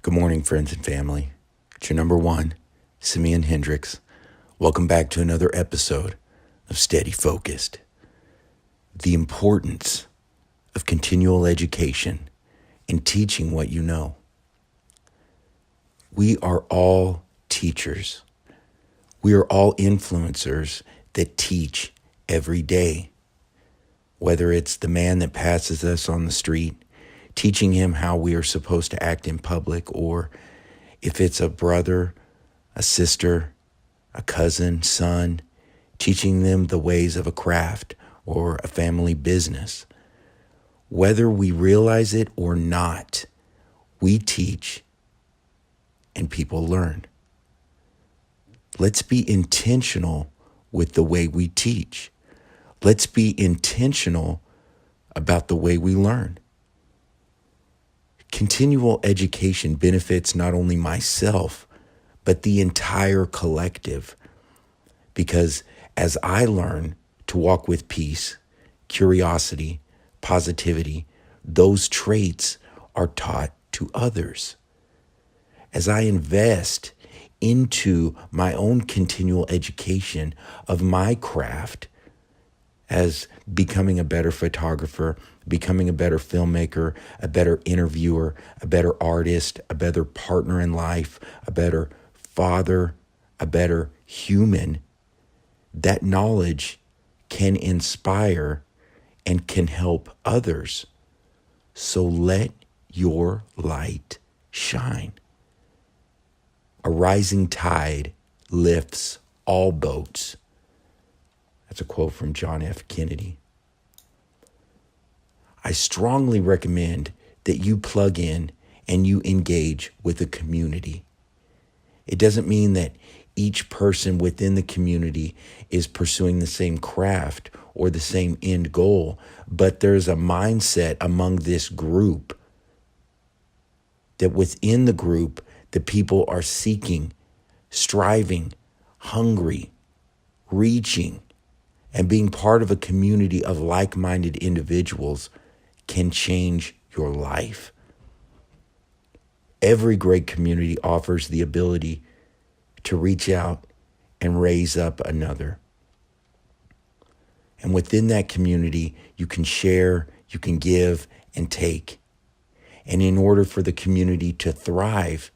Good morning, friends and family. It's your number one, SimeonHendrix. Welcome back to another episode of Steady Focused. The importance of continual education and teaching what you know. We are all teachers. We are all influencers that teach every day. Whether it's the man that passes us on the street, teaching him how we are supposed to act in public, or if it's a brother, a sister, a cousin, son, teaching them the ways of a craft or a family business. Whether we realize it or not, we teach and people learn. Let's be intentional with the way we teach. Let's be intentional about the way we learn. Continual education benefits not only myself, but the entire collective. Because as I learn to walk with peace, curiosity, positivity, those traits are taught to others. As I invest into my own continual education of my craft, as becoming a better photographer, becoming a better filmmaker, a better interviewer, a better artist, a better partner in life, a better father, a better human, that knowledge can inspire and can help others. So let your light shine. A rising tide lifts all boats. That's a quote from John F. Kennedy. I strongly recommend that you plug in and you engage with a community. It doesn't mean that each person within the community is pursuing the same craft or the same end goal, but there's a mindset among this group that within the group, the people are seeking, striving, hungry, reaching, and being part of a community of like-minded individuals can change your life. Every great community offers the ability to reach out and raise up another. And within that community, you can share, you can give, and take. And in order for the community to thrive,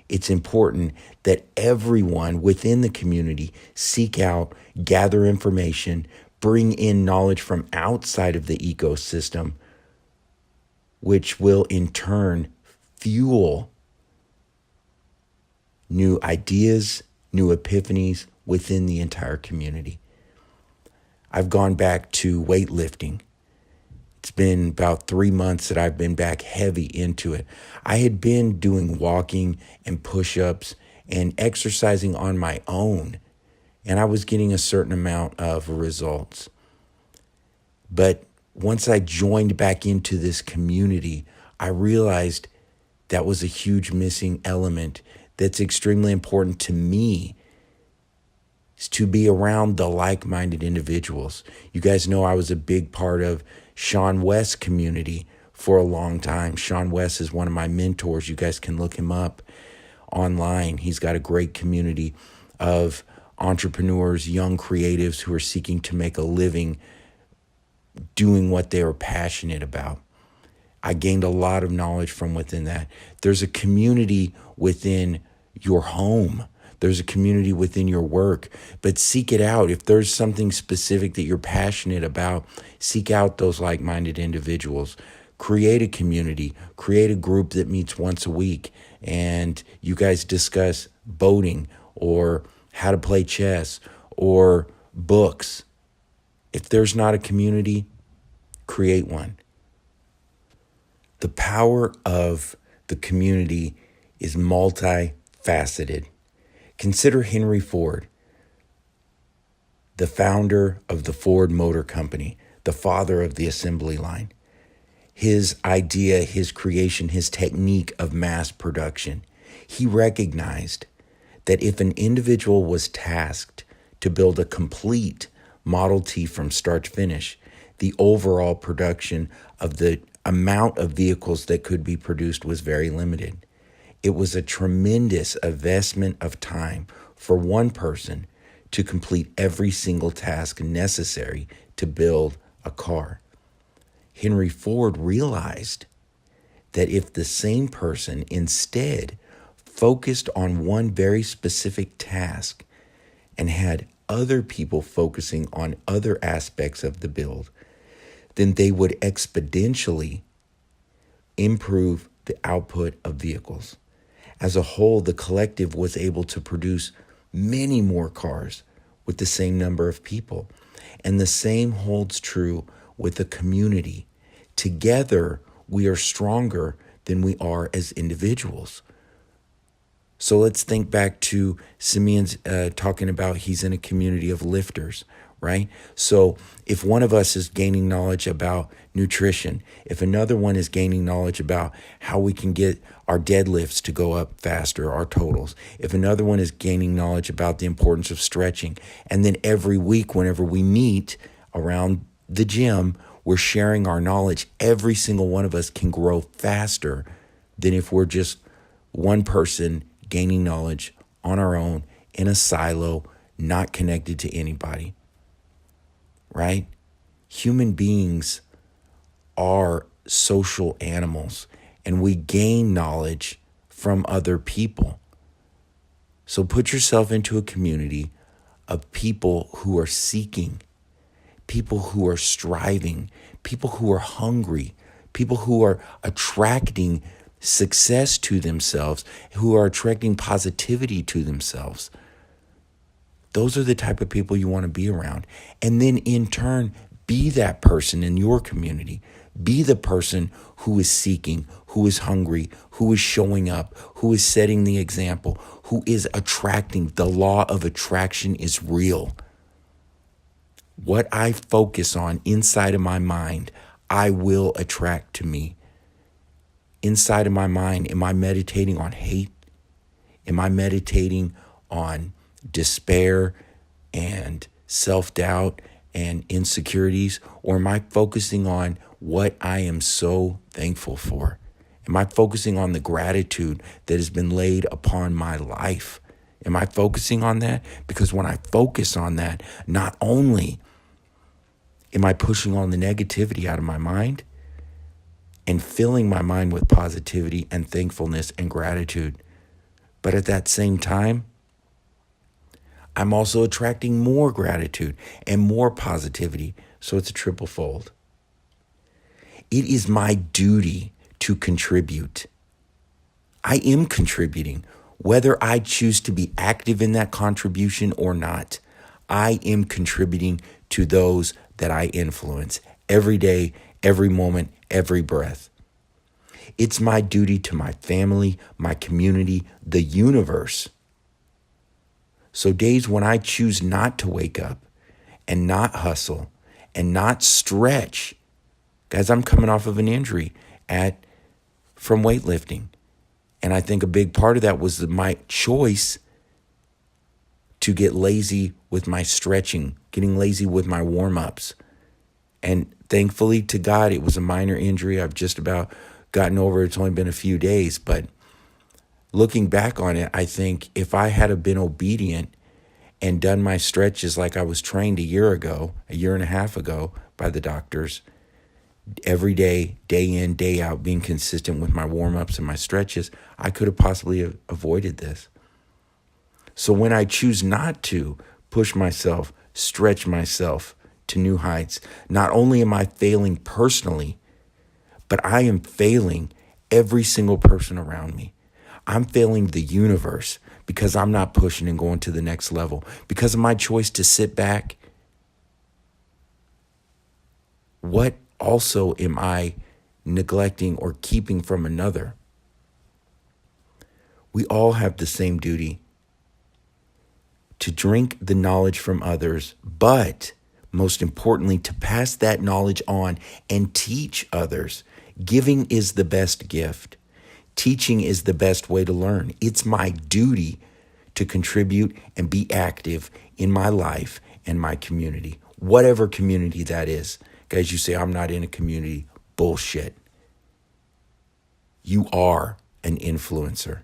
it's important that everyone within the community seek out, gather information, bring in knowledge from outside of the ecosystem, which will in turn fuel new ideas, new epiphanies within the entire community. I've gone back to weightlifting. It's been about 3 months that I've been back heavy into it. I had been doing walking and push-ups and exercising on my own, and I was getting a certain amount of results. But once I joined back into this community, I realized that was a huge missing element that's extremely important to me, is to be around the like-minded individuals. You guys know I was a big part of Sean West's community for a long time. Sean West is one of my mentors. You guys can look him up online. He's got a great community of entrepreneurs, young creatives who are seeking to make a living doing what they are passionate about. I gained a lot of knowledge from within that. There's a community within your home. There's a community within your work, but seek it out. If there's something specific that you're passionate about, seek out those like-minded individuals. Create a community, create a group that meets once a week, and you guys discuss boating or how to play chess or books. If there's not a community, create one. The power of the community is multifaceted. Consider Henry Ford, the founder of the Ford Motor Company, the father of the assembly line. His idea, his creation, his technique of mass production. He recognized that if an individual was tasked to build a complete Model T from start to finish, the overall production of the amount of vehicles that could be produced was very limited. It was a tremendous investment of time for one person to complete every single task necessary to build a car. Henry Ford realized that if the same person instead focused on one very specific task and had other people focusing on other aspects of the build, then they would exponentially improve the output of vehicles. As a whole, the collective was able to produce many more cars with the same number of people. And the same holds true with the community. Together, we are stronger than we are as individuals. So let's think back to Simeon's talking about he's in a community of lifters, right? So if one of us is gaining knowledge about nutrition, if another one is gaining knowledge about how we can get our deadlifts to go up faster, our totals, if another one is gaining knowledge about the importance of stretching, and then every week whenever we meet around the gym, we're sharing our knowledge, every single one of us can grow faster than if we're just one person gaining knowledge on our own in a silo, not connected to anybody, right? Human beings are social animals, and we gain knowledge from other people. So put yourself into a community of people who are seeking, people who are striving, people who are hungry, people who are attracting success to themselves, who are attracting positivity to themselves. Those are the type of people you want to be around. And then in turn, be that person in your community. Be the person who is seeking, who is hungry, who is showing up, who is setting the example, who is attracting. The law of attraction is real. What I focus on inside of my mind, I will attract to me. Inside of my mind, am I meditating on hate? Am I meditating on despair and self-doubt and insecurities? Or am I focusing on what I am so thankful for? Am I focusing on the gratitude that has been laid upon my life? Am I focusing on that? Because when I focus on that, not only am I pushing all the negativity out of my mind and filling my mind with positivity and thankfulness and gratitude, but at that same time, I'm also attracting more gratitude and more positivity. So it's a triple fold. It is my duty to contribute. I am contributing, whether I choose to be active in that contribution or not. I am contributing to those that I influence every day, every moment, every breath. It's my duty to my family, my community, the universe. So days when I choose not to wake up and not hustle and not stretch, guys, I'm coming off of an injury from weightlifting. And I think a big part of that was my choice to get lazy with my stretching, getting lazy with my warm-ups. And thankfully to God, it was a minor injury. I've just about gotten over it. It's only been a few days. But looking back on it, I think if I had been obedient and done my stretches like I was trained a year and a half ago by the doctors, every day, day in, day out, being consistent with my warm-ups and my stretches, I could have possibly avoided this. So when I choose not to push myself, stretch myself to new heights, not only am I failing personally, but I am failing every single person around me. I'm failing the universe because I'm not pushing and going to the next level. Because of my choice to sit back, what also am I neglecting or keeping from another? We all have the same duty to drink the knowledge from others, but most importantly, to pass that knowledge on and teach others. Giving is the best gift. Teaching is the best way to learn. It's my duty to contribute and be active in my life and my community, whatever community that is. Guys, you say, I'm not in a community. Bullshit. You are an influencer.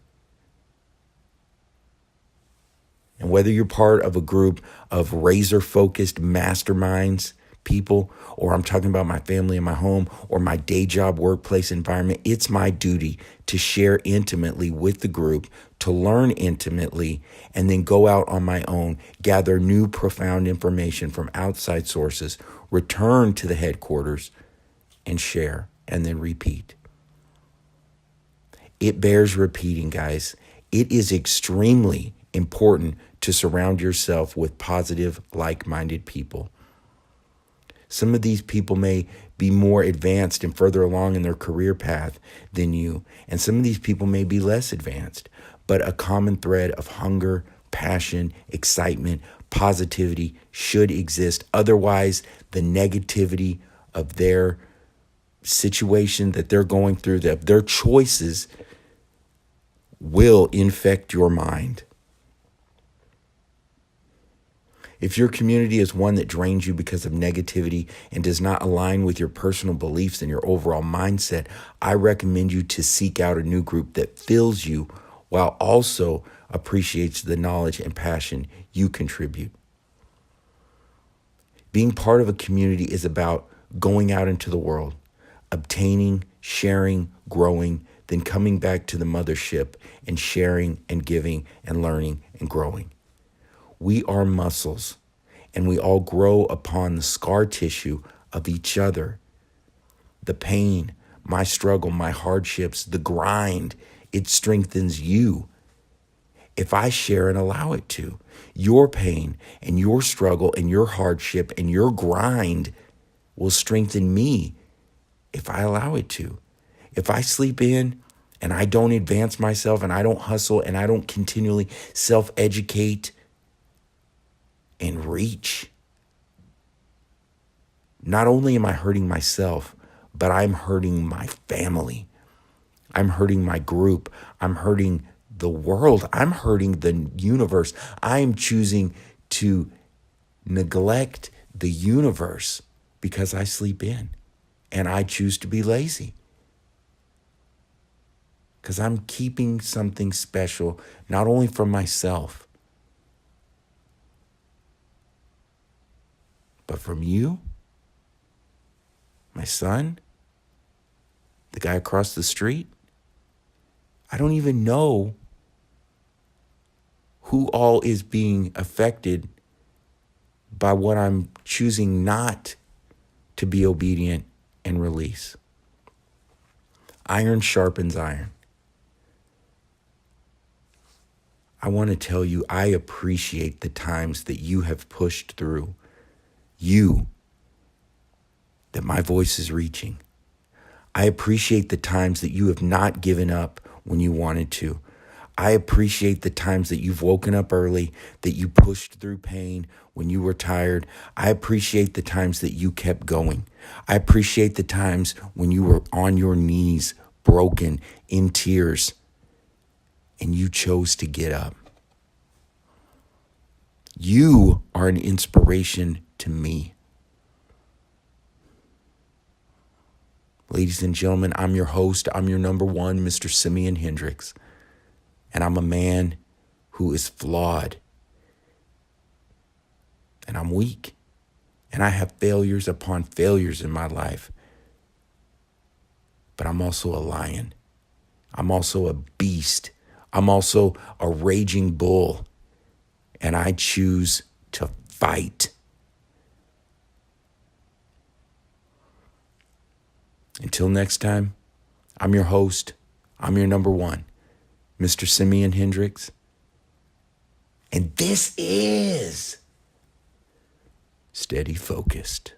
And whether you're part of a group of razor-focused masterminds, people, or I'm talking about my family and my home or my day job workplace environment, it's my duty to share intimately with the group, to learn intimately, and then go out on my own, gather new profound information from outside sources, return to the headquarters, and share, and then repeat. It bears repeating, guys. It is extremely important to surround yourself with positive, like-minded people. Some of these people may be more advanced and further along in their career path than you, and some of these people may be less advanced, but a common thread of hunger, passion, excitement, positivity should exist. Otherwise, the negativity of their situation that they're going through, their choices will infect your mind. If your community is one that drains you because of negativity and does not align with your personal beliefs and your overall mindset, I recommend you to seek out a new group that fills you while also appreciates the knowledge and passion you contribute. Being part of a community is about going out into the world, obtaining, sharing, growing, then coming back to the mothership and sharing and giving and learning and growing. We are muscles, and we all grow upon the scar tissue of each other. The pain, my struggle, my hardships, the grind, it strengthens you. If I share and allow it to, your pain and your struggle and your hardship and your grind will strengthen me if I allow it to. If I sleep in and I don't advance myself and I don't hustle and I don't continually self-educate and reach, not only am I hurting myself, but I'm hurting my family. I'm hurting my group. I'm hurting the world. I'm hurting the universe. I am choosing to neglect the universe because I sleep in and I choose to be lazy. Because I'm keeping something special, not only from myself, but from you, my son, the guy across the street. I don't even know who all is being affected by what I'm choosing not to be obedient and release. Iron sharpens iron. I want to tell you, I appreciate the times that you have pushed through. That my voice is reaching. I appreciate the times that you have not given up when you wanted to. I appreciate the times that you've woken up early, that you pushed through pain when you were tired. I appreciate the times that you kept going. I appreciate the times when you were on your knees, broken, in tears, and you chose to get up. You are an inspiration to me. Ladies and gentlemen, I'm your host. I'm your number one, Mr. SimeonHendrix. And I'm a man who is flawed. And I'm weak. And I have failures upon failures in my life. But I'm also a lion. I'm also a beast. I'm also a raging bull. And I choose to fight. Until next time, I'm your host. I'm your number one, Mr. SimeonHendrix. And this is Steady Focused.